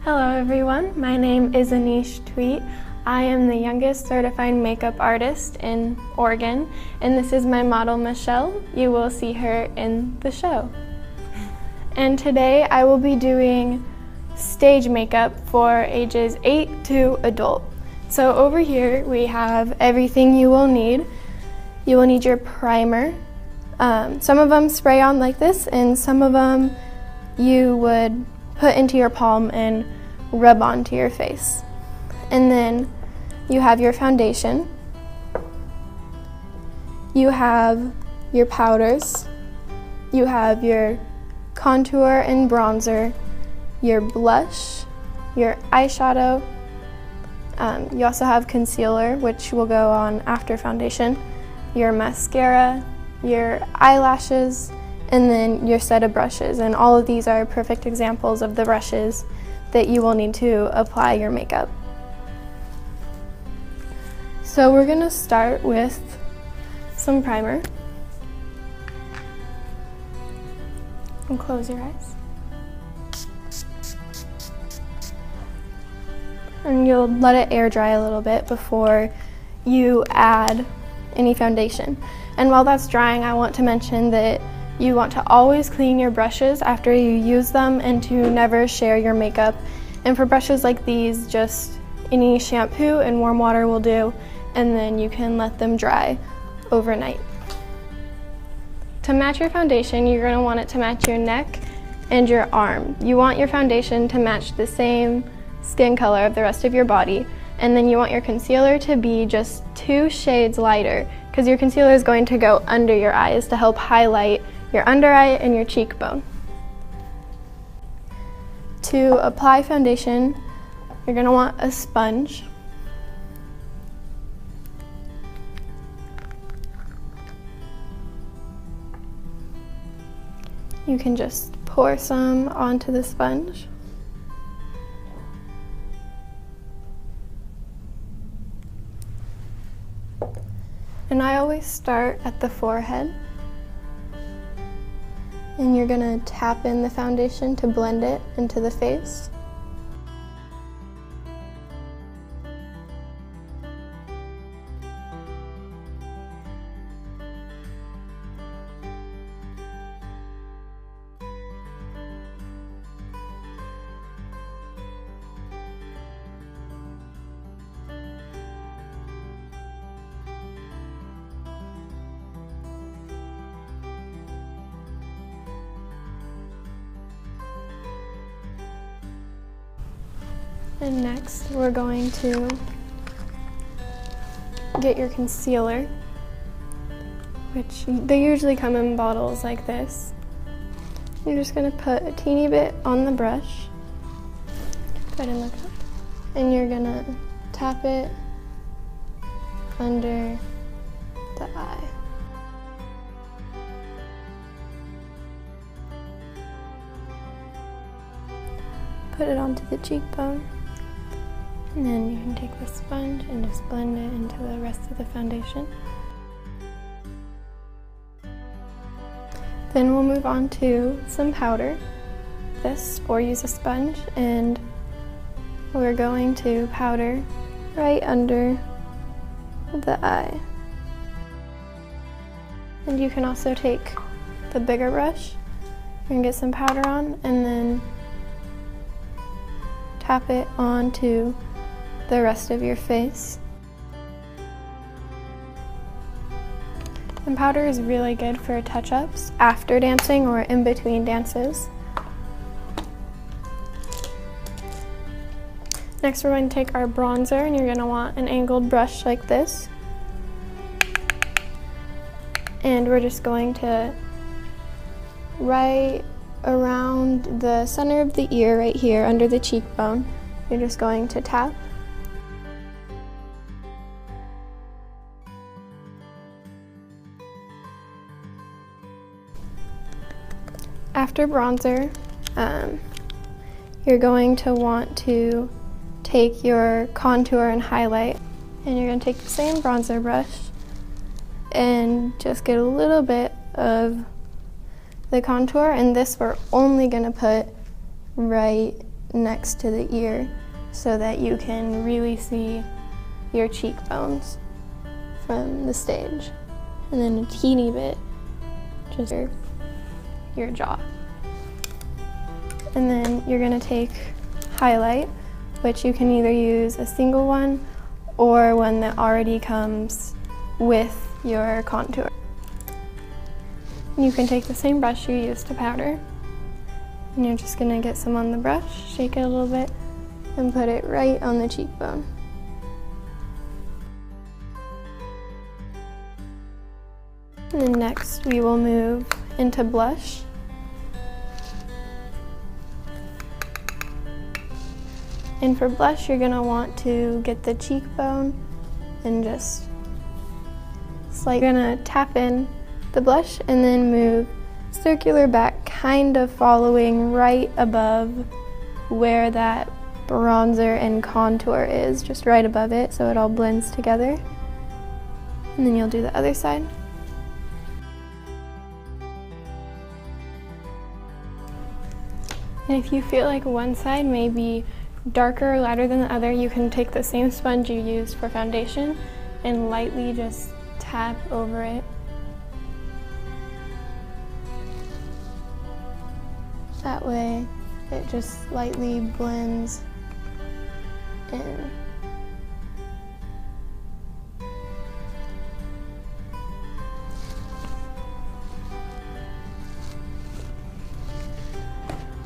Hello everyone, my name is Anish Tweet. I am the youngest certified makeup artist in Oregon, and this is my model Michelle. You will see her in the show. And today I will be doing stage makeup for ages 8 to adult. So over here we have everything you will need. You will need your primer. Some of them spray on like this, and some of them you would put into your palm and rub onto your face. And then you have your foundation. You have your powders. You have your contour and bronzer, your blush, your eyeshadow. You also have concealer, which will go on after foundation, your mascara, your eyelashes, and then your set of brushes. And all of these are perfect examples of the brushes that you will need to apply your makeup. So we're gonna start with some primer. And close your eyes. And you'll let it air dry a little bit before you add any foundation. And while that's drying, I want to mention that you want to always clean your brushes after you use them and to never share your makeup. And for brushes like these, just any shampoo and warm water will do, and then you can let them dry overnight. To match your foundation, you're going to want it to match your neck and your arm. You want your foundation to match the same skin color of the rest of your body, and then you want your concealer to be just 2 shades lighter, because your concealer is going to go under your eyes to help highlight your under eye and your cheekbone. To apply foundation, you're going to want a sponge. You can just pour some onto the sponge. And I always start at the forehead. And you're gonna tap in the foundation to blend it into the face. And next, we're going to get your concealer, which they usually come in bottles like this. You're just going to put a teeny bit on the brush. Go ahead and look up. And you're going to tap it under the eye. Put it onto the cheekbone. And then you can take the sponge and just blend it into the rest of the foundation. Then we'll move on to some powder, or use a sponge, and we're going to powder right under the eye. And you can also take the bigger brush and get some powder on, and then tap it onto the rest of your face. And powder is really good for touch-ups after dancing or in between dances. Next, we're going to take our bronzer, and you're going to want an angled brush like this. And we're just going to right around the center of the ear right here under the cheekbone. You're just going to tap. After bronzer, you're going to want to take your contour and highlight, and you're going to take the same bronzer brush and just get a little bit of the contour, and this we're only going to put right next to the ear so that you can really see your cheekbones from the stage. And then a teeny bit just your jaw. And then you're gonna take highlight, which you can either use a single one or one that already comes with your contour. You can take the same brush you used to powder, and you're just gonna get some on the brush, shake it a little bit, and put it right on the cheekbone. And then next we will move into blush. And for blush, you're gonna want to get the cheekbone and just slightly, you're gonna tap in the blush and then move circular back, kind of following right above where that bronzer and contour is, just right above it, so it all blends together. And then you'll do the other side. And if you feel like one side may be darker or lighter than the other, you can take the same sponge you used for foundation and lightly just tap over it. That way it just slightly blends in.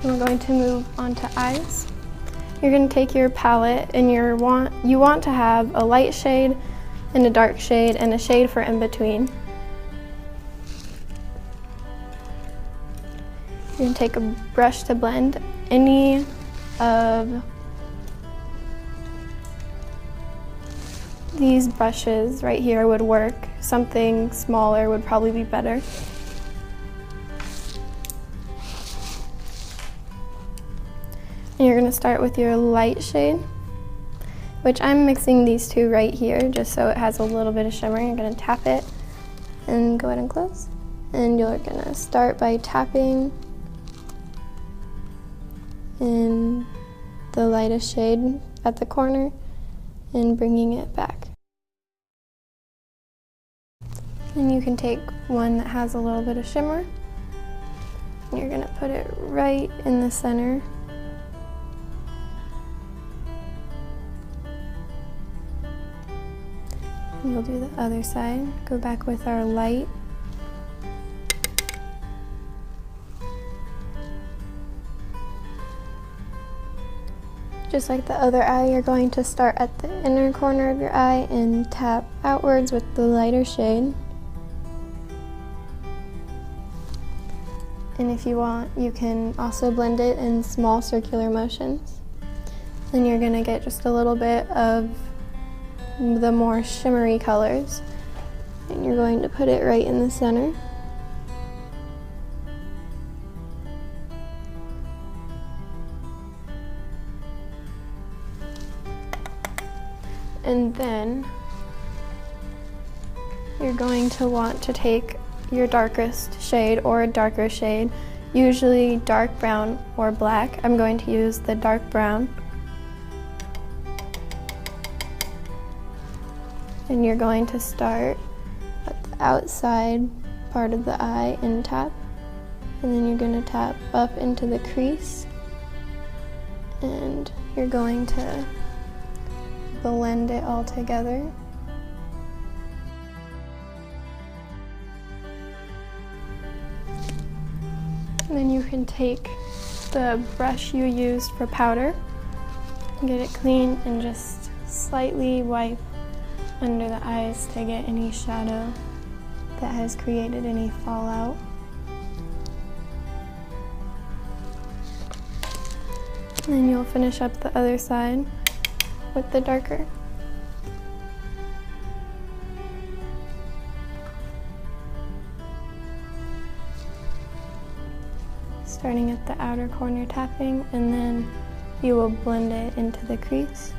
We're going to move on to eyes. You're going to take your palette and you want to have a light shade and a dark shade and a shade for in between. You're going to take a brush to blend. Any of these brushes right here would work. Something smaller would probably be better. And you're going to start with your light shade, which I'm mixing these two right here just so it has a little bit of shimmer. You're going to tap it and go ahead and close. And you're going to start by tapping in the lightest shade at the corner and bringing it back. Then you can take one that has a little bit of shimmer and you're going to put it right in the center. We'll do the other side. Go back with our light. Just like the other eye, you're going to start at the inner corner of your eye and tap outwards with the lighter shade. And if you want, you can also blend it in small circular motions. Then you're gonna get just a little bit of the more shimmery colors, and you're going to put it right in the center. And then you're going to want to take your darkest shade or a darker shade, usually dark brown or black. I'm going to use the dark brown. And you're going to start at the outside part of the eye and tap. And then you're going to tap up into the crease. And you're going to blend it all together. And then you can take the brush you used for powder, get it clean, and just slightly wipe under the eyes to get any shadow that has created any fallout. And then you'll finish up the other side with the darker. Starting at the outer corner tapping, and then you will blend it into the crease.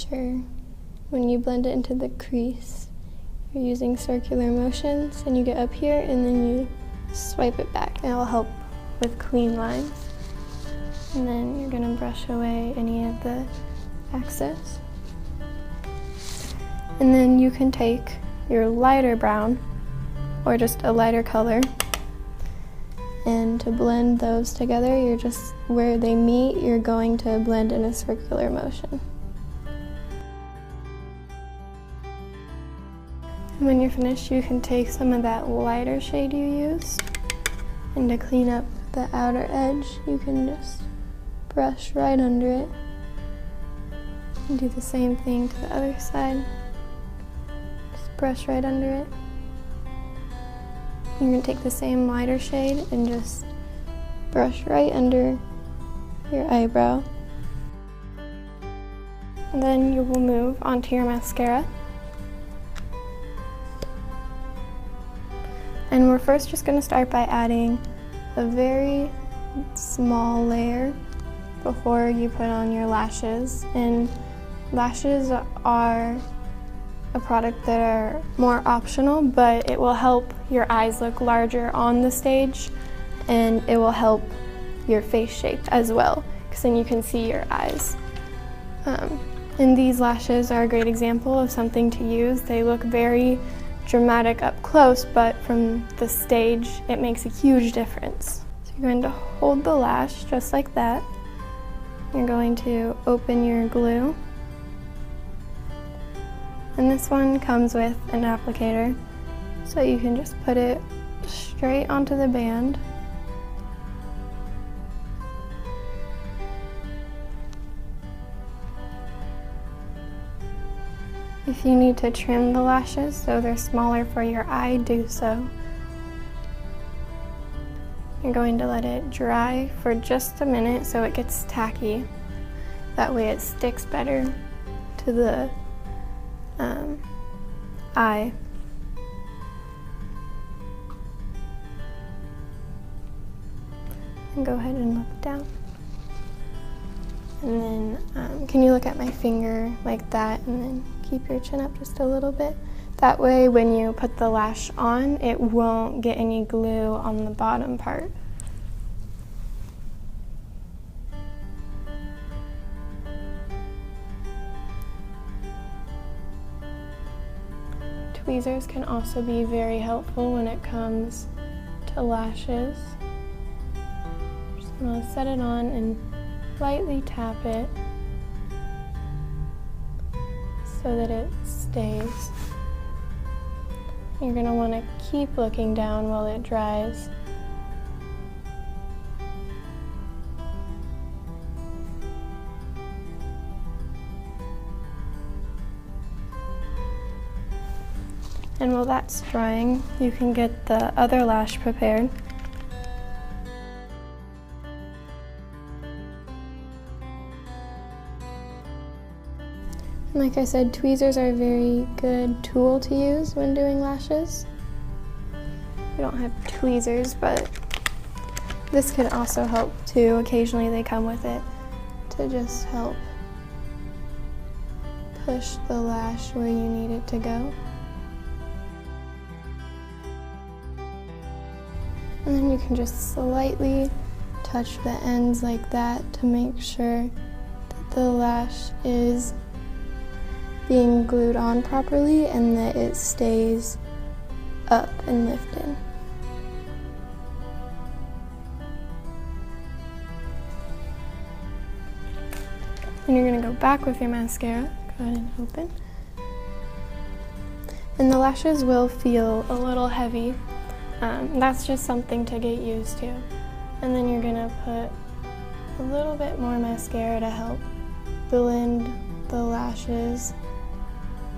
sure when you blend it into the crease, you're using circular motions, and you get up here and then you swipe it back, and it'll help with clean lines. And then you're gonna brush away any of the excess. And then you can take your lighter brown or just a lighter color, and to blend those together, you're just, where they meet, you're going to blend in a circular motion. And when you're finished, you can take some of that lighter shade you used, and to clean up the outer edge, you can just brush right under it. And do the same thing to the other side. Just brush right under it. You're going to take the same lighter shade and just brush right under your eyebrow. And then you will move onto your mascara. And we're first just going to start by adding a very small layer before you put on your lashes. And lashes are a product that are more optional, but it will help your eyes look larger on the stage, and it will help your face shape as well, because then you can see your eyes. And these lashes are a great example of something to use. They look very dramatic up close, but from the stage, it makes a huge difference. So you're going to hold the lash just like that. You're going to open your glue. And this one comes with an applicator, so you can just put it straight onto the band. If you need to trim the lashes so they're smaller for your eye, do so. You're going to let it dry for just a minute so it gets tacky. That way it sticks better to the eye. And go ahead and look down. And then can you look at my finger like that, and then keep your chin up just a little bit. That way when you put the lash on, it won't get any glue on the bottom part. Tweezers can also be very helpful when it comes to lashes. Just gonna set it on and lightly tap it so that it stays. You're going to want to keep looking down while it dries. And while that's drying, you can get the other lash prepared. Like I said, tweezers are a very good tool to use when doing lashes. We don't have tweezers, but this can also help too. Occasionally they come with it to just help push the lash where you need it to go. And then you can just slightly touch the ends like that to make sure that the lash is being glued on properly and that it stays up and lifted. And you're going to go back with your mascara. Go ahead and open. And the lashes will feel a little heavy. That's just something to get used to. And then you're going to put a little bit more mascara to help blend the lashes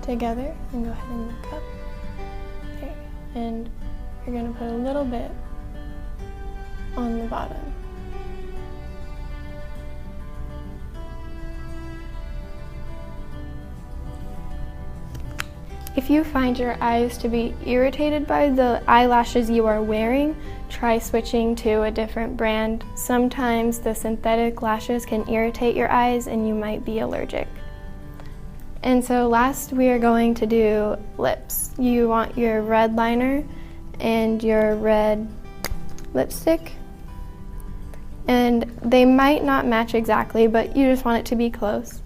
together, and go ahead and look up. There. And you're going to put a little bit on the bottom. If you find your eyes to be irritated by the eyelashes you are wearing, try switching to a different brand. Sometimes the synthetic lashes can irritate your eyes and you might be allergic. And so last we are going to do lips. You want your red liner and your red lipstick. And they might not match exactly, but you just want it to be close.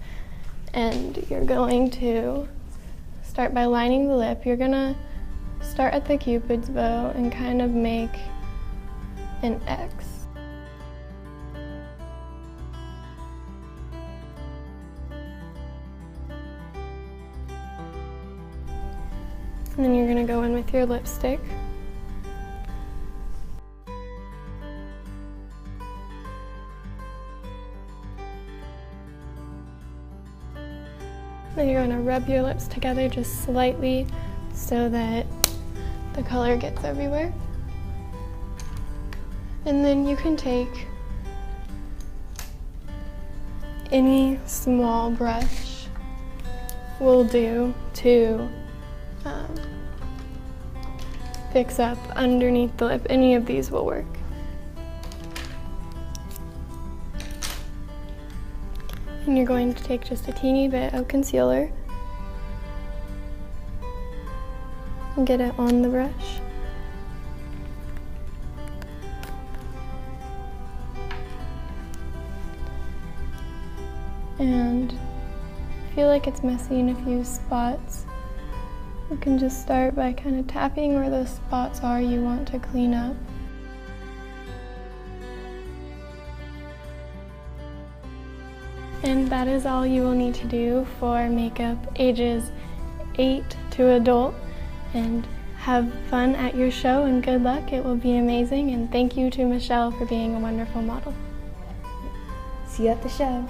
And you're going to start by lining the lip. You're gonna start at the Cupid's bow and kind of make an X. And then you're gonna go in with your lipstick. Then you're going to rub your lips together just slightly so that the color gets everywhere. And then you can take any small brush will do to fix up underneath the lip. Any of these will work. And you're going to take just a teeny bit of concealer and get it on the brush. And if you feel like it's messy in a few spots, you can just start by kind of tapping where those spots are you want to clean up. And that is all you will need to do for makeup ages 8 to adult. And have fun at your show and good luck. It will be amazing. And thank you to Michelle for being a wonderful model. See you at the show.